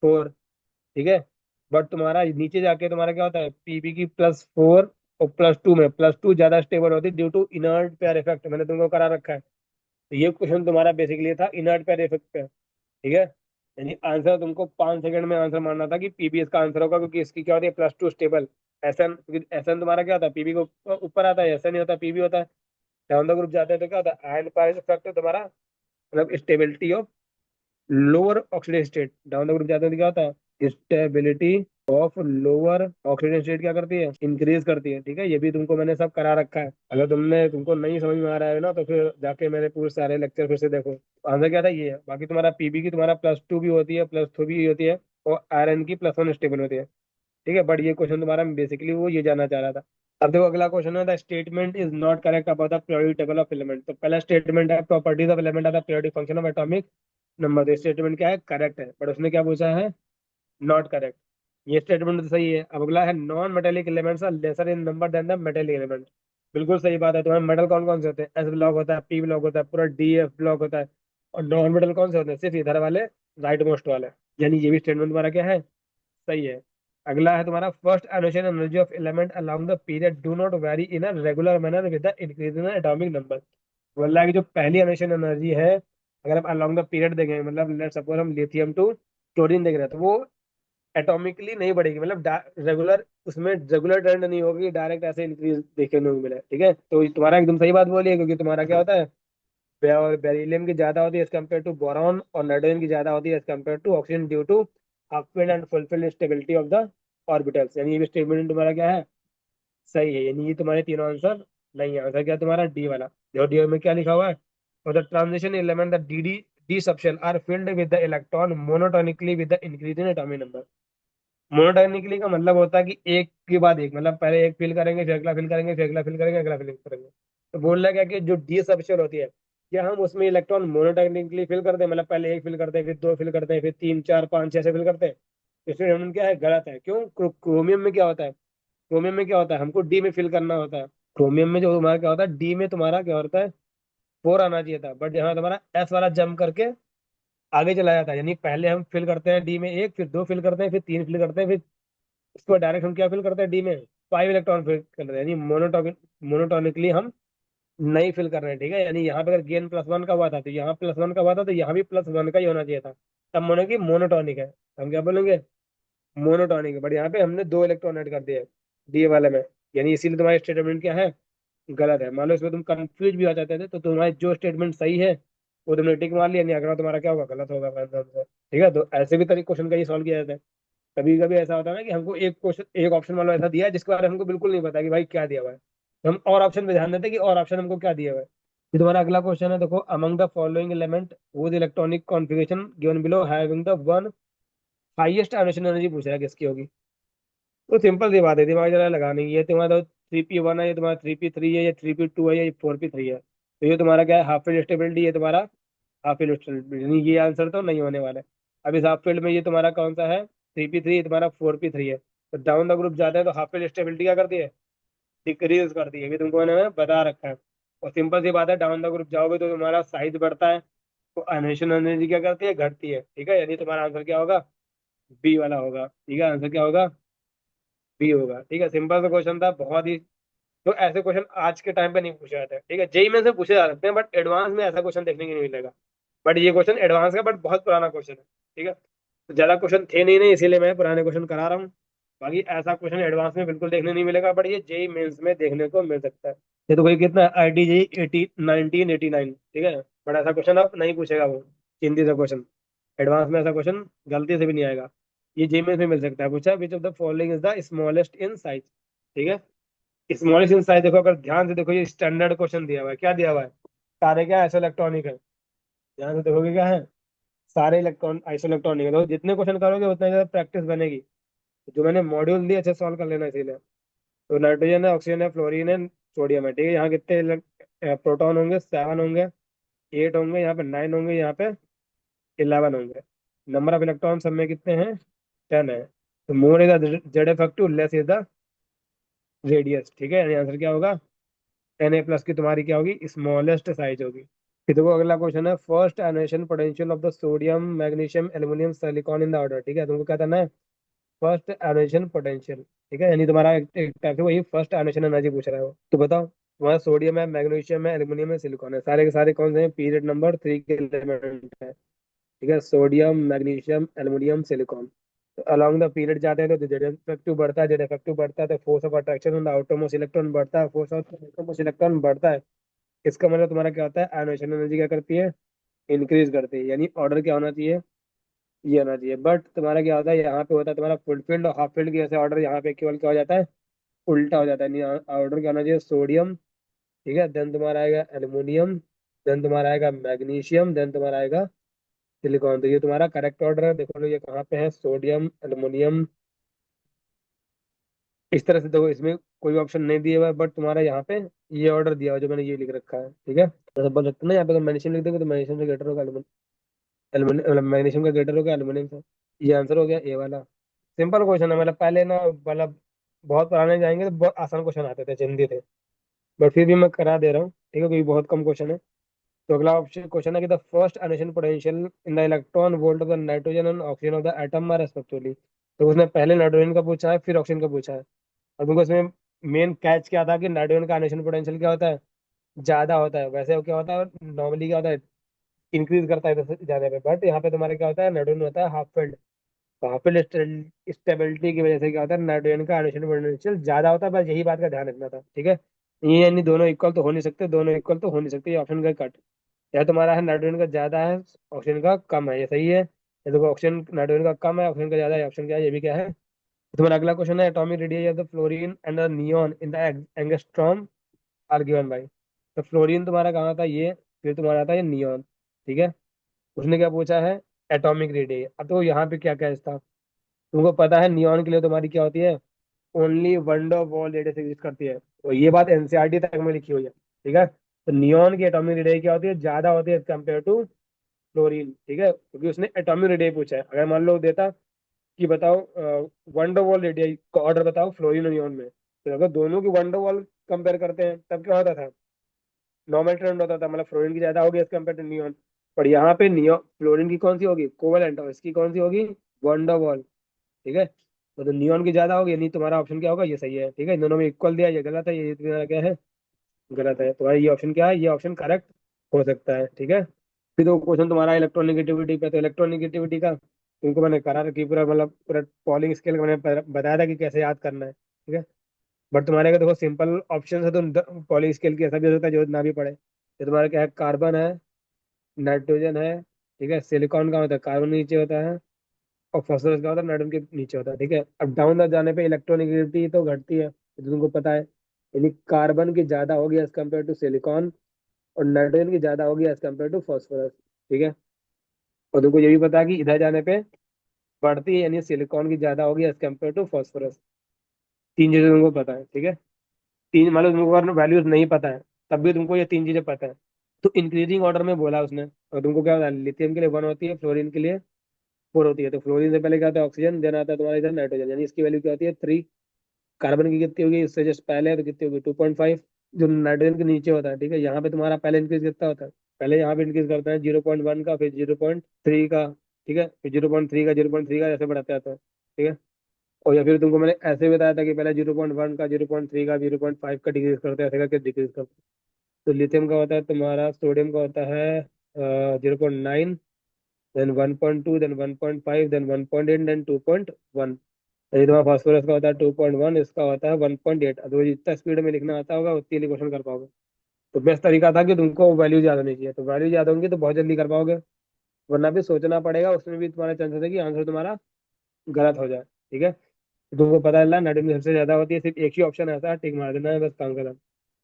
4। ठीक है, बट तुम्हारा नीचे जाके तुम्हारा क्या होता है, PB की +4 और +2 में, +2 ज्यादा स्टेबल होती है due to inert pair effect, मैंने तुमको करा रखा है। तो ये क्वेश्चन तुम्हारा बेसिकली था इनर्ट पेयर इफेक्ट पे। ठीक है, यानी आंसर तुमको 5 सेकंड में आंसर मारना था कि PB इसका आंसर होगा, क्योंकि इसकी क्या होती है +2 स्टेबल। एस एन तुम्हारा क्या होता है, पीबी को ऊपर आता है, एस एन ही होता है, पीबी होता है। डाउन द ग्रुप जाते हैं तो क्या होता है, आयन पायरस फैक्टर तुम्हारा मतलब stability of lower oxidation state. Down the group जाते हैं तो क्या होता है, stability of lower oxidation state क्या करती है, इंक्रीज करती है। ठीक है, ये भी तुमको मैंने सब करा रखा है। अगर तुमको नहीं समझ में आ रहा है ना, तो फिर जाके मेरे पूरे सारे लेक्चर फिर से देखो। आंसर क्या था, ये है। बाकी तुम्हारा पीबी की तुम्हारा +2 भी होती है, +2 भी होती है, और आयरन की +1 स्टेबल होती है। ठीक है, बट ये क्वेश्चन तुम्हारा बेसिकली वो ये जानना चाह रहा था। अब देखो अगला क्वेश्चन है, the statement is not correct about the periodic table of element. तो पहला स्टेटमेंट है, properties of element are the periodic function of atomic number. तो स्टेटमेंट क्या है, करेक्ट है, बट उसने क्या पूछा है, नॉट करेक्ट। ये स्टेटमेंट तो सही है। अब अगला है, non metallic elements are lesser in number than the metallic element. बिल्कुल सही बात है। तुम्हारे मेटल कौन कौन से होते हैं, एस ब्लॉक होता है, पी ब्लॉक होता है, पूरा डी एफ ब्लॉक होता है। और नॉन मेटल कौन से होते हैं, सिर्फ इधर वाले, राइट मोस्ट वाले। यानी ये भी स्टेटमेंट तुम्हारा क्या है, सही है। अगला है तुम्हारा, first ionisation energy of element along the period do not vary in a regular manner with the increase in atomic number. बोल रहा है कि जो पहली एनोशन एनर्जी है, अगर हम अलोंग द पीरियड देखें, मतलब लेट सपोज हम लिथियम टू क्लोरीन देख रहे हैं, तो वो एटॉमिकली नहीं बढ़ेगी, मतलब रेगुलर, उसमें रेगुलर ट्रेंड नहीं होगी, डायरेक्ट ऐसे इंक्रीज देखने को मिले। ठीक है, तो तुम्हारा एकदम सही बात बोली है, क्योंकि तुम्हारा क्या होता है, और बेरिलियम की ज्यादा होती है एज कम्पेयर टू बोरॉन, और नाइट्रोजन की ज्यादा होती है as compare to oxygen, due to half filled and full filled stability of the orbitals. यानी ये भी स्टेटमेंट तुम्हारा क्या है, सही है। यानी ये तुम्हारे तीनों आंसर नहीं है। आंसर क्या है तुम्हारा, डी वाला। देखो डी में क्या लिखा हुआ है, और the transition element the d d d subshell are filled with the electron monotonically with the increase in atomic number. Monotonically का मतलब होता है कि एक के बाद एक, मतलब पहले एक फिल करेंगे, फिर अगला फिल करेंगे, फिर अगला फिल करेंगे, अगला फिल करेंगे। तो बोल रहा है क्या कि जो डी सबशेल होती है, क्या हम उसमें इलेक्ट्रॉन मोनोटोनिकली फिल करते हैं, मतलब पहले एक फिल करते हैं, फिर दो फिल करते हैं, फिर तीन चार पाँच छह से फिल करते हैं। इसमें हम क्या है, गलत है। क्यों, क्रोमियम में क्या होता है, क्रोमियम में क्या होता है, हमको डी में फिल करना होता है। क्रोमियम में जो तुम्हारा क्या होता है, डी में तुम्हारा क्या होता है, 4 आना चाहिए था, बट यहाँ तुम्हारा एस वाला जम करके आगे चला जाता है। यानी पहले हम फिल करते हैं डी में एक, फिर दो फिल करते हैं, फिर तीन फिल करते हैं, फिर उसको डायरेक्ट हम क्या फिल करते हैं, डी में 5 इलेक्ट्रॉन फिल कर रहे हैं। यानी मोनोटोनिकली हम नहीं फिल कर रहे हैं। ठीक है, यानी यहाँ पे अगर गेन +1 का हुआ था, तो यहाँ +1 का हुआ था, तो यहाँ भी +1 का ही होना चाहिए था, तब मानो कि मोनोटॉनिक है। हम क्या बोलेंगे, मोनोटॉनिक है। बट यहाँ पे हमने 2 इलेक्ट्रॉन ऐड कर दिए डी वाले में, यानी इसीलिए तुम्हारा स्टेटमेंट क्या है, गलत है। मान लो इसमें तुम कंफ्यूज भी हो जाते थे, तो तुम्हारे जो स्टेटमेंट सही है वो तुमने टिक मार लिया, नहीं अगला तुम्हारा क्या होगा, गलत होगा आंसर से। ठीक है, तो ऐसे भी तरीके क्वेश्चन का ये सॉल्व किया जाता है। कभी कभी ऐसा होता है ना कि हमको एक क्वेश्चन, एक ऑप्शन मान लो ऐसा दिया है जिसके बारे में हमको बिल्कुल नहीं पता कि भाई क्या दिया हुआ है, तो हम और ऑप्शन पे ध्यान देते हैं कि और ऑप्शन हमको क्या दिया हुआ है। ये तुम्हारा अगला क्वेश्चन है, देखो, अमंग द फॉलोइंग एलिमेंट वो electronic configuration given below having the one highest ionisation energy पूछ रहा है, किसकी होगी। तो सिंपल सी बात है, दिमाग जरा लगाने की। ये तुम्हारा 3p1 है, ये तुम्हारा 3p3 है, ये 3p2 है, ये 4p3 है। तो ये तुम्हारा क्या है, हाफ फील्ड स्टेबिलिटी, ये तुम्हारा हाफ फील्ड स्टेबिलिटी, यानी ये आंसर तो नहीं होने वाला है। अब इस हाफ फील्ड में ये तुम्हारा कौन सा है, 3p3, ये तुम्हारा 4p3 है। तो डाउन द ग्रुप जाता है तो हाफ फील्ड स्टेबिलिटी क्या करती है, डिक्रीज करती है। ये भी तुमको मैंने बता रखा है। और सिंपल सी बात है, डाउन द ग्रुप जाओगे तो तुम्हारा साइज बढ़ता है, तो अनशन एनर्जी क्या करती है, घटती है। ठीक है, यानी तुम्हारा आंसर क्या होगा, बी वाला होगा। ठीक है, आंसर क्या होगा, बी होगा। ठीक है, सिंपल सा क्वेश्चन था बहुत ही। तो ऐसे क्वेश्चन आज के टाइम पे नहीं पूछे जाते हैं। ठीक है, जेई में से पूछे जा सकते हैं, बट एडवांस में ऐसा क्वेश्चन देखने को नहीं मिलेगा। बट ये क्वेश्चन एडवांस का, बट बहुत पुराना क्वेश्चन है। ठीक है, तो ज्यादा क्वेश्चन थे नहीं इसीलिए मैं पुराने क्वेश्चन करा रहा हूँ। बाकी ऐसा क्वेश्चन एडवांस में बिल्कुल देखने नहीं मिलेगा, बट ये जेई मेंस में देखने को मिल सकता है। ये तो कोई कितना IIT जेई 1989। ठीक है, बट ऐसा क्वेश्चन अब नहीं पूछेगा वो, हिंदी से क्वेश्चन एडवांस में ऐसा क्वेश्चन गलती से भी नहीं आएगा। ये जेई मेंस में मिल सकता है। पूछा, which of the following is the smallest in size. ठीक है, स्मॉलेस्ट इन साइज, देखो अगर ध्यान से देखो, ये स्टैंडर्ड क्वेश्चन दिया हुआ है, क्या दिया हुआ है, सारे क्या ऐसे इलेक्ट्रॉनिक है। ध्यान से देखोगे क्या है, सारे इलेक्ट्रॉन आइसो इलेक्ट्रॉनिक है। तो जितने क्वेश्चन करोगे उतना ज्यादा प्रैक्टिस बनेगी। जो मैंने मॉड्यूल दिए अच्छे सॉल्व कर लेना इसीलिए। तो नाइट्रोजन है, ऑक्सीजन है, फ्लोरीन है, सोडियम है। ठीक है, यहाँ कितने प्रोटॉन होंगे, 7 होंगे, 8 होंगे, यहाँ पे 9 होंगे, यहाँ पे 11 होंगे। नंबर ऑफ इलेक्ट्रॉन सब में कितने हैं, 10 है। तो more is the Z effective, less is the radius. ठीक है, यानी आंसर क्या होगा, Na+ की तुम्हारी क्या होगी, स्मॉलेस्ट साइज होगी। फिर देखो अगला क्वेश्चन है, first ionisation potential of the sodium magnesium aluminium silicon in the order. ठीक है, तुमको क्या करना है, फर्स्ट एनोशन पोटेंशियल। ठीक है, यानी तुम्हारा एक टाइप से वही फर्स्ट एनोशन एनर्जी पूछ रहा है वो। तो बताओ, तुम्हारा सोडियम है, मैग्नीशियम है, एल्यूमिनियम है, सिलिकॉन है, सारे के सारे कौन से हैं, पीरियड नंबर 3 के एलिमेंट है। ठीक है, sodium magnesium aluminium silicon. Along the period जाते हैं तो जेड इफेक्टिव बढ़ता है, जेड इफेक्टिव बढ़ता है तो force of attraction on the outermost electron बढ़ता है, फोर्स ऑफ इनरमोस्ट इलेक्ट्रॉन बढ़ता है। इसका मतलब तुम्हारा क्या होता है, आयनाइजेशन एनर्जी क्या करती है, इंक्रीज करती है। यानी ऑर्डर क्या होना चाहिए, ये होना चाहिए। बट तुम्हारा क्या होता है, यहाँ पे होता है तुम्हारा फुल फील्ड और हाफ फील्ड की वजह से ऑर्डर यहाँ पे केवल क्या हो जाता है, उल्टा हो जाता है। ऑर्डर क्या होना चाहिए, सोडियम, ठीक है, देन तुम्हारा आएगा एल्युमिनियम, देन तुम्हारा आएगा मैग्नीशियम, देन तुम्हारा आएगा सिलिकॉन। तो ये तुम्हारा करेक्ट ऑर्डर है। देखो लो ये कहाँ पे है, सोडियम, एल्युमिनियम, इस तरह से। देखो इसमें कोई ऑप्शन नहीं दिया हुआ है, बट तुम्हारा यहाँ पे ये ऑर्डर दिया हुआ है, जो मैंने ये लिख रखा है, ठीक है। तो बोल सकते हैं ना, यहाँ पे अगर मैग्नीशियम लिख दोगे तो मैग्नीशियम से ग्रेटर होगा एल्युमिनियम, मैग्नीशियम का ग्रेटर होगा एल्युमिनियम से। ये आंसर हो गया ए वाला। सिंपल क्वेश्चन है, मतलब पहले ना, मतलब बहुत पुराने जाएंगे तो बहुत आसान क्वेश्चन आते थे, चिंतित थे। बट फिर भी मैं करा दे रहा हूँ, ठीक है, क्योंकि बहुत कम क्वेश्चन है। तो अगला ऑप्शन क्वेश्चन है कि the first addition potential in the electron volt of the nitrogen and oxygen of the atom are respectively. तो उसने पहले नाइट्रोजन का पूछा है, फिर ऑक्सीजन का पूछा है। और तुमको इसमें मेन कैच क्या था कि नाइट्रोजन का एडिशन पोटेंशियल क्या होता है, ज्यादा होता है। वैसे वो क्या होता है, नॉर्मली क्या होता है, इंक्रीज करता है दस ज्यादा पे। बट यहाँ पे तुम्हारे क्या होता है, नाइट्रोजन होता है हाफ फील्ड। तो हाफ फील्ड स्टेबिलिटी की वजह से क्या होता है, नाइट्रोजन का एडिशन पोटेंशियल ज्यादा होता है। बस यही बात का ध्यान रखना था, ठीक है। ये यानी दोनों इक्वल तो हो नहीं सकते, दोनों इक्वल तो हो नहीं सकते, ये ऑप्शन का कट। या तुम्हारा है नाइट्रोजन का ज्यादा है, ऑक्सीजन का कम है, ये सही है। ये देखो ऑक्सीजन नाइट्रोजन का कम है, ऑक्सीजन का ज्यादा है, ऑप्शन क्या है, ये भी क्या है। तो तुम्हारा अगला क्वेश्चन है, atomic radius of the fluorine and the neon in the angstrom are given by. तो फ्लोरीन तुम्हारा कहाँ था ये, फिर तुम्हारा था ये नियॉन, ठीक है। उसने क्या पूछा है, एटॉमिक रेडियस। अब तो यहाँ पे क्या क्या था, तुमको पता है नियॉन के लिए तुम्हारी क्या होती है, ओनली वन डॉ वॉल रेडियस एग्जिस्ट करती है। तो ये बात एनसीईआरटी तक में लिखी हुई है, ठीक है। तो नियॉन की एटॉमिक रेडियस क्या होती है, ज्यादा होती है कंपेयर टू फ्लोरीन, ठीक है, क्योंकि उसने एटॉमिक रेडियस पूछा है। अगर मान लो देता कि बताओ वन डॉ वॉल रेडियस का ऑर्डर बताओ फ्लोरीन और नियॉन में, तो अगर दोनों की वन डॉ वॉल कंपेयर करते हैं तब क्या होता था, नॉर्मल ट्रेंड होता था, मतलब फ्लोरीन की ज्यादा होगी एज कम्पेयर टू नियॉन। पर यहाँ पे नियो फ्लोरीन की कौन सी होगी, कोवलेंट, और इसकी कौन सी होगी, वन डॉ वॉल, ठीक है। तो नियॉन की ज्यादा होगी, नहीं तुम्हारा ऑप्शन क्या होगा, ये सही है, ठीक है। इन दोनों में इक्वल दिया, ये गलत है, ये तुम्हारा क्या है, गलत है। तुम्हारा ये ऑप्शन क्या है, ये ऑप्शन करेक्ट हो सकता है, ठीक है। फिर तो क्वेश्चन तुम्हारा इलेक्ट्रोनिगेटिविटी पे। तो इलेक्ट्रोनिगेटिविटी का तुमको मैंने करा रखी पूरा, मतलब पूरा पॉलिंग स्केल का मैंने बताया था कि कैसे याद करना है, ठीक है। बट तुम्हारे अगर देखो सिंपल ऑप्शन है तो पॉलिंग स्केल की ऐसा भी हो सकता है जो ना भी पड़े। तो तुम्हारा क्या है, कार्बन है, नाइट्रोजन है, ठीक है, सिलिकॉन का होता है कार्बन नीचे होता है, और फॉस्फोरस का होता है नाइट्रोजन के नीचे होता है, ठीक है। अब डाउन द जाने पे इलेक्ट्रोनिगेटिविटी तो घटती है, ये तो तुमको पता है। यानी कार्बन की ज्यादा होगी एज कम्पेयर टू सिलिकॉन, और नाइट्रोजन की ज्यादा होगी एज कम्पेयर टू फॉस्फोरस, ठीक है। और तुमको ये भी पता है कि इधर जाने पे बढ़ती है, यानी सिलिकॉन की ज्यादा होगी एज कम्पेयर टू फॉस्फोरस। तीन चीजें तुमको पता है, ठीक है। तीन मतलब तुमको अगर वैल्यूज नहीं पता है तब भी तुमको ये तीन चीजें पता है। तो इंक्रीजिंग ऑर्डर में बोला उसने, और तुमको क्या होता है, लिथियम के लिए वन होती है, फ्लोरीन के लिए फोर होती है। तो फ्लोरीन से पहले क्या आता है, ऑक्सीजन, देन आता है तुम्हारा इधर नाइट्रोजन, यानी इसकी वैल्यू क्या होती है, थ्री। कार्बन की कितनी होगी, इससे जस्ट पहले है तो कितनी होगी, 2.5। जो नाइट्रोजन के नीचे होता है, ठीक है, यहाँ पे तुम्हारा पहले इंक्रीज कितना होता है, पहले यहाँ पे इंक्रीज करता है 0.1 का, फिर 0.3 का, ठीक है, फिर 0.3 का, 0.3 का, ऐसे बढ़ाते आता है, ठीक है। और या फिर तुमको मैंने ऐसे बताया था कि पहले 0.1 का, 0.3 का, 0.5 का डिक्रीज करते हैं, ऐसे करके डिक्रीज करते हैं। तो लिथियम का होता है तुम्हारा, सोडियम का होता है 0.9, देन 1.2, देन 1.5, देन 1.8, देन 2.1। यदि तुम्हारा फास्फोरस का होता है 2.1, इसका होता है 1.8। अगर जितना स्पीड में लिखना आता होगा उतनी जल्दी क्वेश्चन कर पाओगे। तो बेस्ट तरीका था कि तुमको वैल्यूज याद होनी चाहिए, तो वैल्यूज याद होंगी तो बहुत जल्दी कर पाओगे। वरना भी सोचना पड़ेगा, उसमें भी तुम्हारा चांसेस है कि आंसर तुम्हारा गलत हो जाए, ठीक है। तो तुमको पता है नाइट्रोजन सबसे ज्यादा होती है, सिर्फ एक ही ऑप्शन ऐसा है, टिक मार देना है, बस काम खत्म।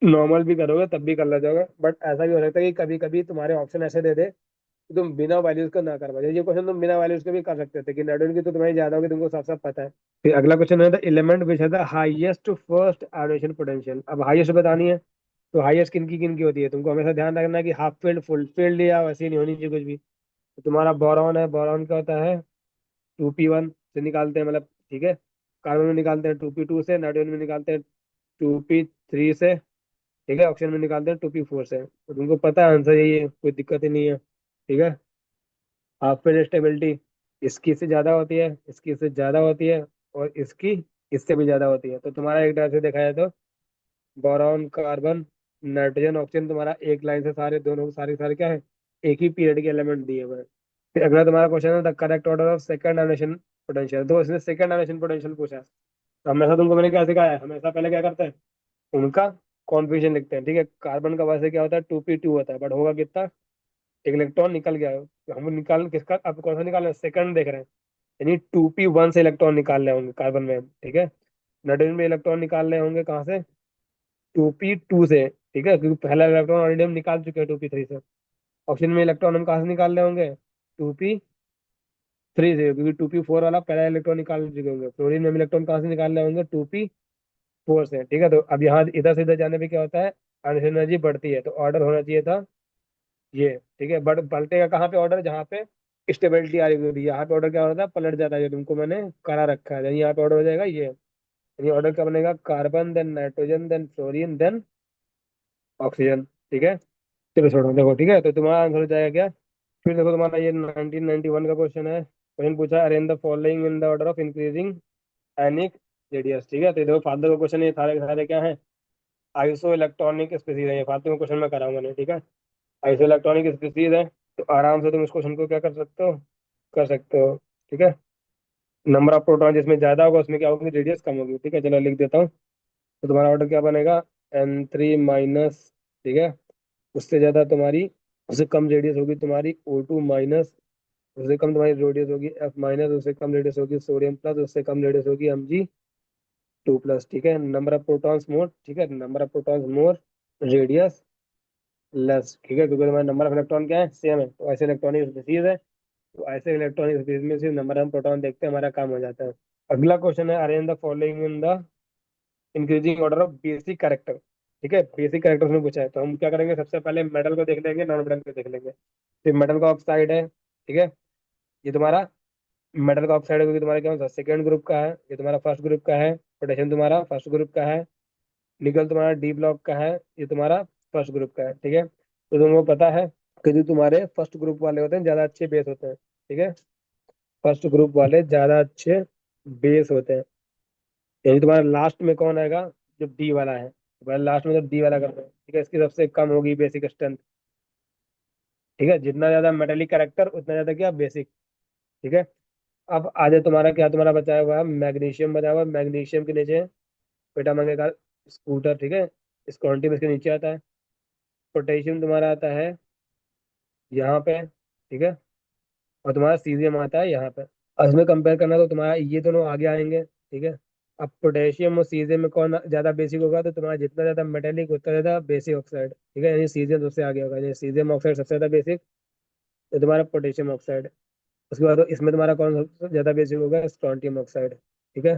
नॉर्मल भी करोगे तब भी कर ले जाओगे, बट ऐसा भी हो सकता है कि कभी कभी तुम्हारे ऑप्शन ऐसे दे दे कि तुम बिना वैल्यूज का ना कर पाओ। ये क्वेश्चन तुम बिना वैल्यूज के भी कर सकते थे कि नाइट्रोजन की तो तुम्हारी ज्यादा होगी, तुमको साफ साफ पता है। फिर अगला क्वेश्चन है द एलिमेंट विच है the highest first iodination potential. अब हाईएस्ट बतानी है, तो हाईएस्ट किन की होती है, तुमको हमेशा ध्यान रखना है कि हाफ फील्ड, फुल फील्ड या वैसी नहीं होनी चाहिए कुछ भी। तो तुम्हारा बोरॉन है, बोरॉन का होता है 2p1 से निकालते हैं, मतलब ठीक है। कार्बन में निकालते हैं 2p2 से, नाइट्रोजन में निकालते हैं 2p3 से, ठीक है, ऑक्सीजन में निकालते हैं 2p4 से। तो तुमको पता है आंसर यही है, कोई दिक्कत ही नहीं है, ठीक है। हाफ फील्ड स्टेबिलिटी इसकी से ज्यादा होती है, इसकी से ज्यादा होती है, और इसकी इससे भी ज्यादा होती है। तो तुम्हारा एक तरह से देखा जाए तो बोरॉन, कार्बन, नाइट्रोजन, ऑक्सीजन तुम्हारा एक लाइन से सारे, दोनों सारे सारे क्या है, एक ही पीरियड के एलिमेंट दिए हुए हैं। फिर अगला तुम्हारा क्वेश्चन है the correct order of second edition potential, तो इसने सेकंड डायमेंशन पोटेंशियल पूछा है। तो हमेशा तुमको मैंने क्या सिखाया है, हमेशा पहले क्या करते हैं, उनका कॉन्फ़िगरेशन लिखते हैं, ठीक है। कार्बन का वैसे क्या होता है, 2p2 होता है, बट होगा कितना, एक इलेक्ट्रॉन निकल गया है, तो हम निकाल किसका, अब कौन सा निकाल रहे हैं, सेकंड देख रहे हैं, यानी 2p1 से इलेक्ट्रॉन निकाल रहे होंगे कार्बन में, ठीक है। नाइट्रोजन में इलेक्ट्रॉन निकाल रहे होंगे कहाँ से, 2p2 से, ठीक है, क्योंकि पहला इलेक्ट्रॉन ऑलरेडी हम निकाल चुके हैं 2p3 से। ऑक्सीजन में इलेक्ट्रॉन हम कहाँ से निकाल रहे होंगे, 2p3 से, क्योंकि 2p4 वाला पहला इलेक्ट्रॉन निकाल चुके होंगे। फ्लोरीन में हम इलेक्ट्रॉन कहाँ से निकाल रहे होंगे, 2p4 से, ठीक है। तो अब यहाँ इधर से इधर जाने पे क्या होता है, एनर्जी बढ़ती है, तो ऑर्डर होना चाहिए था ये, ठीक है। बट पलटेगा कहाँ पे ऑर्डर, जहाँ पे स्टेबिलिटी आ रही होगी, यहाँ पे ऑर्डर क्या होता है, पलट जाता है, जो तुमको मैंने करा रखा है, यानी यहाँ पे ऑर्डर हो जाएगा ये, यानी ऑर्डर क्या बनेगा, carbon then nitrogen then fluorine then oxygen, ठीक है। चलो छोड़ो, देखो ठीक है, तो तुम्हारा आंसर हो जाएगा क्या। फिर देखो तुम्हारा ये 1991 का क्वेश्चन है, क्वेश्चन पूछा है arrange the following in the order of increasing ionic radius, ठीक है। तो ये देखो फालतू का क्वेश्चन, ये सारे के सारे क्या है, आइसो इलेक्ट्रॉनिक स्पीसीज है, ये फालतू का क्वेश्चन मैं कराऊंगा नहीं, ठीक है। आइसो इलेक्ट्रॉनिक स्पीसीज है, तो आराम से तुम इस क्वेश्चन को क्या कर सकते हो, कर सकते हो, ठीक है। नंबर ऑफ प्रोटॉन जिसमें ज्यादा होगा उसमें क्या होगी, रेडियस कम होगी, ठीक है। चलो लिख देता हूँ, तो तुम्हारा ऑर्डर क्या बनेगा, N3 माइनस, ठीक है। उससे ज्यादा तुम्हारी, उससे कम रेडियस होगी तुम्हारी O2 माइनस, उससे कम तुम्हारी रेडियस होगी F माइनस, उससे कम रेडियस होगी सोडियम प्लस, उससे कम रेडियस होगी Mg2 प्लस, ठीक है। नंबर ऑफ प्रोटॉन्स मोर, ठीक है, number of protons more, radius less, ठीक है, क्योंकि तुम्हारा नंबर ऑफ इलेक्ट्रॉन क्या है, सेम है, तो ऐसे इलेक्ट्रॉनिक स्पीसीज है, तो ऐसे इलेक्ट्रॉनिक स्पीसीज में सिर्फ नंबर ऑफ प्रोटॉन देखते हैं, हमारा काम हो जाता है। अगला क्वेश्चन है arrange the following in the increasing order of basic character, ठीक है। बेसिक कैरेक्टर में पूछा है, तो हम क्या करेंगे, सबसे पहले मेटल को देख लेंगे, नॉन मेटल को देख लेंगे। फिर मेटल का ऑक्साइड है, ठीक है, ये तुम्हारा मेटल का ऑक्साइड है, क्योंकि तुम्हारा क्या होता है, सेकेंड ग्रुप का है, ये तुम्हारा फर्स्ट ग्रुप का है। पोटेशियम तुम्हारा फर्स्ट ग्रुप का है। निकल तुम्हारा डी ब्लॉक का है, ये तुम्हारा फर्स्ट ग्रुप का है, ठीक है। तो तुमको पता है कि जो तुम्हारे फर्स्ट ग्रुप वाले होते हैं ज्यादा अच्छे बेस होते हैं, ठीक है। फर्स्ट ग्रुप वाले ज्यादा अच्छे बेस होते हैं, यानी तुम्हारा लास्ट में कौन आएगा, जो डी वाला है, तुम्हारा लास्ट में जब डी वाला करते हैं, ठीक है, इसकी सबसे कम होगी बेसिक स्ट्रेंथ, ठीक है। जितना ज्यादा मेटेलिक कैरेक्टर उतना ज्यादा क्या बेसिक, ठीक है। अब आगे तुम्हारा क्या, तुम्हारा बचाया हुआ है मैग्नीशियम, बचा हुआ है मैग्नीशियम के नीचे बेटा मंगेगा स्कूटर, ठीक है, इस क्वांटिटी में इसके नीचे आता है। पोटेशियम तुम्हारा आता है यहाँ पे, ठीक है, और तुम्हारा सीजियम आता है यहाँ पे। और इसमें कंपेयर करना तो तुम्हारा ये दोनों आगे आएंगे, ठीक है। अब पोटेशियम और सीजियम में कौन ज्यादा बेसिक होगा, तो तुम्हारा जितना ज्यादा मेटेलिक उतना ज्यादा बेसिक ऑक्साइड, ठीक है, यानी सीजियम सबसे आगे होगा, यानी सीजियम ऑक्साइड सबसे ज्यादा बेसिक, तो तुम्हारा पोटेशियम ऑक्साइड। उसके बाद तो इसमें तुम्हारा कौन सबसे ज्यादा बेसिक होगा, स्ट्रोंटियम ऑक्साइड, ठीक है।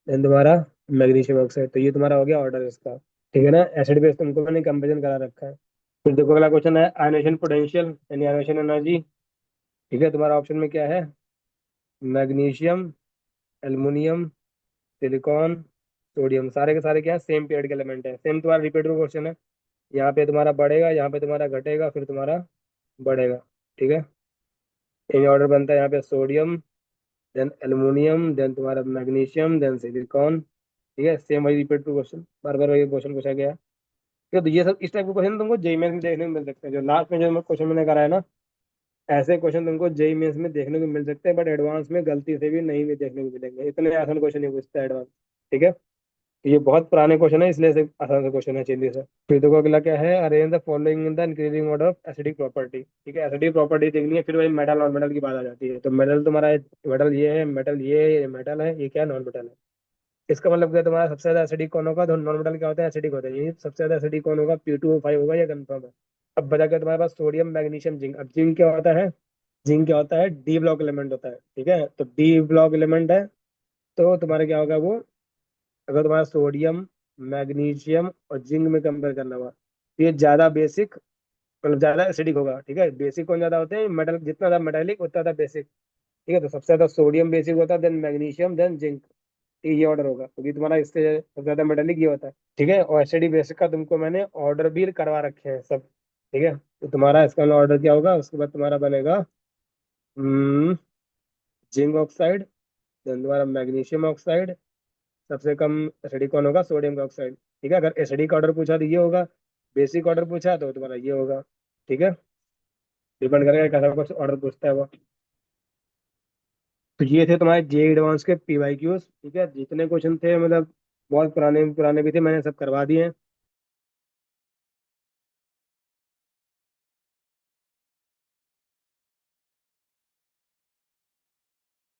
देन तुम्हारा मैग्नीशियम ऑक्साइड, तो ये तुम्हारा हो गया ऑर्डर इसका, ठीक है ना। एसिड बेस तुमको मैंने कंपेरिजन करा रखा है। फिर देखो अगला क्वेश्चन है आयनेशन पोटेंशियल यानी आयनेशन एनर्जी, ठीक है। तुम्हारा ऑप्शन में क्या है, मैग्नीशियम, एल्युमिनियम, सिलिकॉन, सोडियम, सारे के सारे क्या है, सेम पीरियड के एलिमेंट है, सेम तुम्हारा रिपीटेड क्वेश्चन है। यहाँ पे तुम्हारा बढ़ेगा, यहाँ पे तुम्हारा घटेगा, फिर तुम्हारा बढ़ेगा, ठीक है। इन ऑर्डर बनता है यहाँ पे सोडियम, देन एल्युमिनियम, देन तुम्हारा मैग्नीशियम, देन सिलिकॉन, ठीक है। सेम वही रिपीट टू क्वेश्चन, बार बार वही क्वेश्चन पूछा गया है। ठीक है, तो ये सब इस टाइप के क्वेश्चन तुमको जेई मेंस में देखने को मिल सकते हैं, जो लास्ट में जो क्वेश्चन मैंने करा है ना, ऐसे क्वेश्चन तुमको जेई मेंस में देखने को मिल सकते हैं, बट एडवांस में गलती से भी नहीं भी देखने को मिलेंगे, इतने आसान क्वेश्चन नहीं पूछता एडवांस, ठीक है। ये बहुत पुराने क्वेश्चन है, इसलिए से आसान से क्वेश्चन है, चलिए सर। फिर देखो अगला क्या है, arrange the following in the increasing order of acidic property, ठीक है। एसिडिक प्रॉपर्टी देखनी है, फिर वही मेटल और मेटल की बात आ जाती है। तो मेटल तुम्हारा, मेटल ये है, मेटल ये मेटल है, ये क्या नॉन मेटल है। इसका मतलब क्या, तुम्हारा सबसे ज्यादा एसिडिक कौन होगा, तो नॉन मेटल क्या होता है, एसिडिक होता है, ये सबसे ज्यादा एसिडिक कौन होगा, P2O5 होगा, ये कंफर्म है। अब बचा क्या तुम्हारे पास, सोडियम, मैग्नीशियम, जिंक। अब जिंक क्या होता है, जिंक क्या होता है, डी ब्लॉक एलिमेंट होता है, ठीक है। तो डी ब्लॉक एलिमेंट है, तो तुम्हारा क्या होगा वो, अगर तुम्हारा सोडियम, मैग्नीशियम और जिंक में कंपेयर करना हुआ, तो ये ज्यादा बेसिक, मतलब ज्यादा एसिडिक होगा, ठीक है। बेसिक कौन ज्यादा होते हैं, मेटल जितना ज्यादा मेटेलिक उतना ज्यादा बेसिक, ठीक है। तो सबसे ज्यादा सोडियम बेसिक होता है, देन मैग्नीशियम, देन जिंक, ये ऑर्डर होगा, क्योंकि तुम्हारा इससे सबसे ज्यादा मेटेलिक ये होता है, ठीक है। और एसिडिक बेसिक का तुमको मैंने ऑर्डर भी करवा रखे हैं सब, ठीक है। तो तुम्हारा इसका ऑर्डर क्या होगा, उसके बाद तुम्हारा बनेगा जिंक ऑक्साइड, देन तुम्हारा मैग्नीशियम ऑक्साइड, सबसे कम एसिडिक कौन होगा, सोडियम का ऑक्साइड, ठीक है। अगर एसिडिक ऑर्डर पूछा तो ये होगा, बेसिक ऑर्डर पूछा तो तुम्हारा ये होगा, ठीक है। डिपेंड करेगा कैसा कुछ ऑर्डर पूछता है वो। तो ये थे तुम्हारे जे एडवांस के पी वाई क्यूज। ठीक है, जितने क्वेश्चन थे मतलब बहुत पुराने पुराने भी थे, मैंने सब करवा दिए हैं।